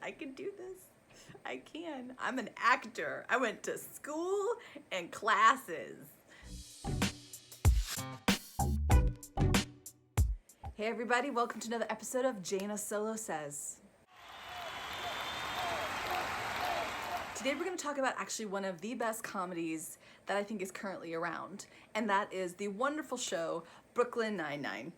I can do this. I can. I'm an actor. I went to school and classes. Hey everybody, welcome to another episode of Jaina Solo Says. Today we're going to talk about actually one of the best comedies that I think is currently around, and that is the wonderful show Brooklyn Nine-Nine.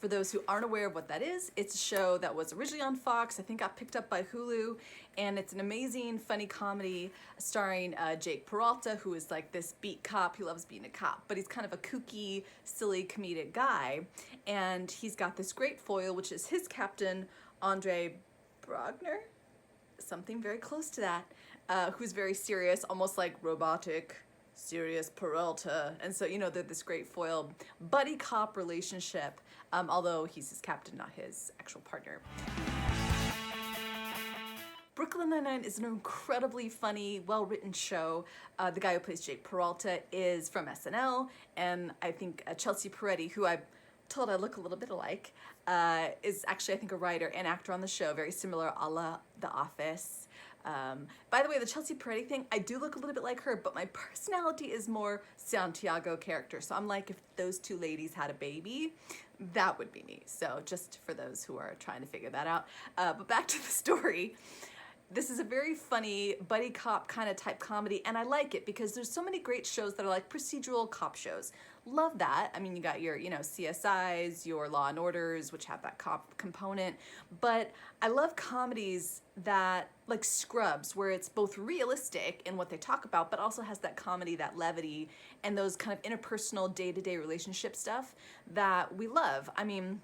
For those who aren't aware of what that is, it's a show that was originally on Fox, I think got picked up by Hulu, and it's an amazing, funny comedy starring Jake Peralta, who is like this beat cop. He loves being a cop, but he's kind of a kooky, silly, comedic guy, and he's got this great foil, which is his captain, Braugher? Something very close to that, who's very serious, almost like robotic, serious Peralta. And so, you know, they're this great foil buddy cop relationship, although he's his captain, not his actual partner. Brooklyn Nine-Nine is an incredibly funny, well-written show. The guy who plays Jake Peralta is from SNL, and I think Chelsea Peretti, who I'm told I look a little bit alike, is actually, I think, a writer and actor on the show, very similar a la The Office. By the way, the Chelsea Peretti thing, I do look a little bit like her, but my personality is more Santiago character. So I'm like, if those two ladies had a baby, that would be me. So just for those who are trying to figure that out. But back to the story. This is a very funny buddy cop kind of type comedy, and I like it because there's so many great shows that are like procedural cop shows. Love that. I mean, you got your, you know, CSIs, your Law and Orders, which have that cop component, but I love comedies that, like Scrubs, where it's both realistic in what they talk about, but also has that comedy, that levity, and those kind of interpersonal day-to-day relationship stuff that we love. I mean,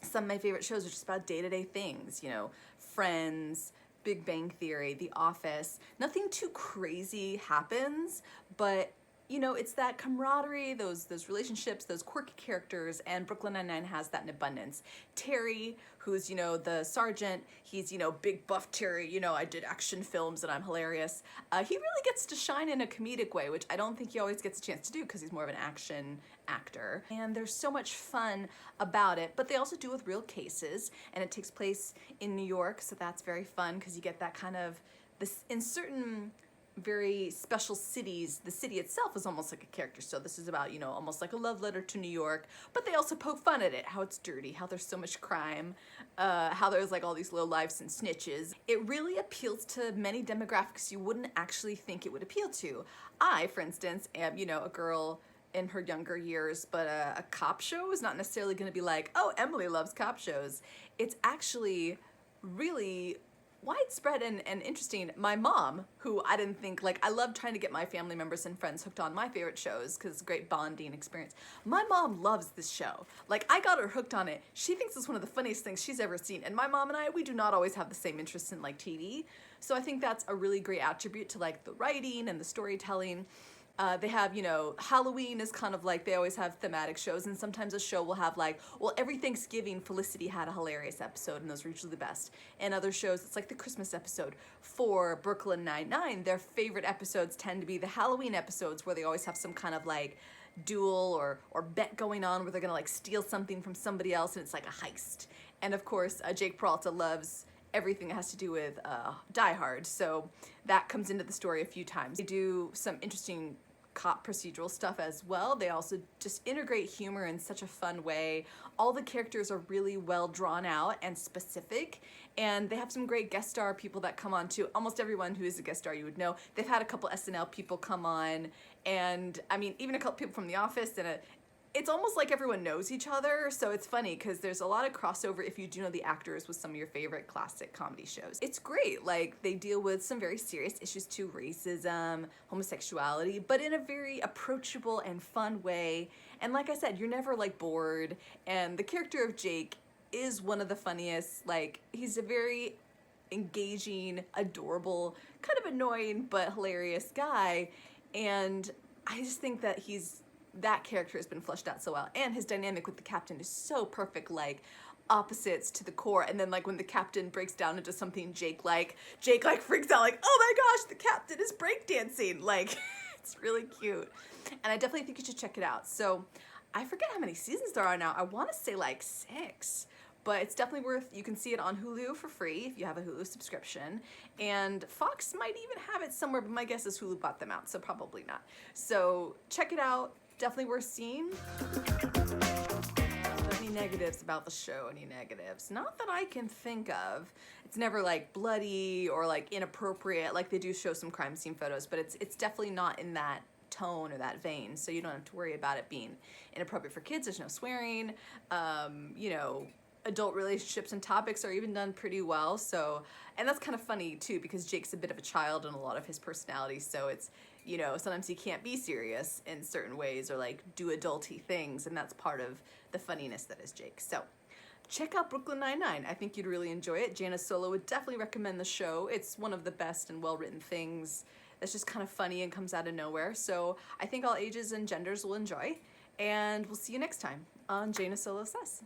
some of my favorite shows are just about day-to-day things, you know, Friends, Big Bang Theory, The Office. Nothing too crazy happens, but you know, it's that camaraderie, those relationships, those quirky characters, and Brooklyn Nine-Nine has that in abundance. Terry, who's, you know, the sergeant, he's, you know, big buff Terry, you know, I did action films and I'm hilarious. He really gets to shine in a comedic way, which I don't think he always gets a chance to do because he's more of an action actor. And there's so much fun about it, but they also do with real cases, and it takes place in New York, so that's very fun because you get that kind of, this in certain very special cities, the city itself is almost like a character. So this is about, you know, almost like a love letter to New York, but they also poke fun at it, how it's dirty, how there's so much crime, how there's like all these low lives and snitches. It really appeals to many demographics you wouldn't actually think it would appeal to. I, for instance, am, you know, a girl in her younger years, but a cop show is not necessarily going to be like, oh, Emily loves cop shows. It's actually really widespread and interesting. My mom, who I didn't think, like, I love trying to get my family members and friends hooked on my favorite shows because it's a great bonding experience. My mom loves this show. Like, I got her hooked on it. She thinks it's one of the funniest things she's ever seen. And my mom and I, we do not always have the same interests in, like, TV. So I think that's a really great attribute to, like, the writing and the storytelling. They have, you know, Halloween is kind of like, they always have thematic shows, and sometimes a show will have like, well, every Thanksgiving Felicity had a hilarious episode, and those are usually the best. And other shows, it's like the Christmas episode. For Brooklyn Nine-Nine, their favorite episodes tend to be the Halloween episodes, where they always have some kind of like duel or bet going on where they're gonna like steal something from somebody else, and it's like a heist. And of course, Jake Peralta loves everything that has to do with Die Hard, so that comes into the story a few times. They do some interesting cop procedural stuff as well. They also just integrate humor in such a fun way. All the characters are really well drawn out and specific, and they have some great guest star people that come on too. Almost everyone who is a guest star you would know. They've had a couple SNL people come on, and I mean, even a couple people from The Office, and it's almost like everyone knows each other, so it's funny because there's a lot of crossover if you do know the actors with some of your favorite classic comedy shows. It's great. Like, they deal with some very serious issues too, racism, homosexuality, but in a very approachable and fun way. And like I said, you're never like bored, and the character of Jake is one of the funniest. Like, he's a very engaging, adorable, kind of annoying but hilarious guy, and I just think that that character has been fleshed out so well, and his dynamic with the captain is so perfect, like opposites to the core. And then like when the captain breaks down into something Jake like freaks out like, oh my gosh, the captain is breakdancing. Like, it's really cute, and I definitely think you should check it out. So I forget how many seasons there are now. I want to say like 6, but it's definitely worth, you can see it on Hulu for free if you have a Hulu subscription, and Fox might even have it somewhere, but my guess is Hulu bought them out, so probably not. So check it out, definitely worth seeing. Any negatives about the show? Any negatives? Not that I can think of. It's never like bloody or like inappropriate. Like they do show some crime scene photos, but it's definitely not in that tone or that vein, so you don't have to worry about it being inappropriate for kids. There's no swearing. You know, adult relationships and topics are even done pretty well. So, and that's kind of funny too, because Jake's a bit of a child in a lot of his personality, so it's, you know, sometimes he can't be serious in certain ways or like do adulty things, and that's part of the funniness that is Jake. So check out Brooklyn Nine-Nine. I think you'd really enjoy it. Jaina Solo would definitely recommend the show. It's one of the best and well-written things that's just kind of funny and comes out of nowhere. So I think all ages and genders will enjoy, and we'll see you next time on Jaina Solo Says.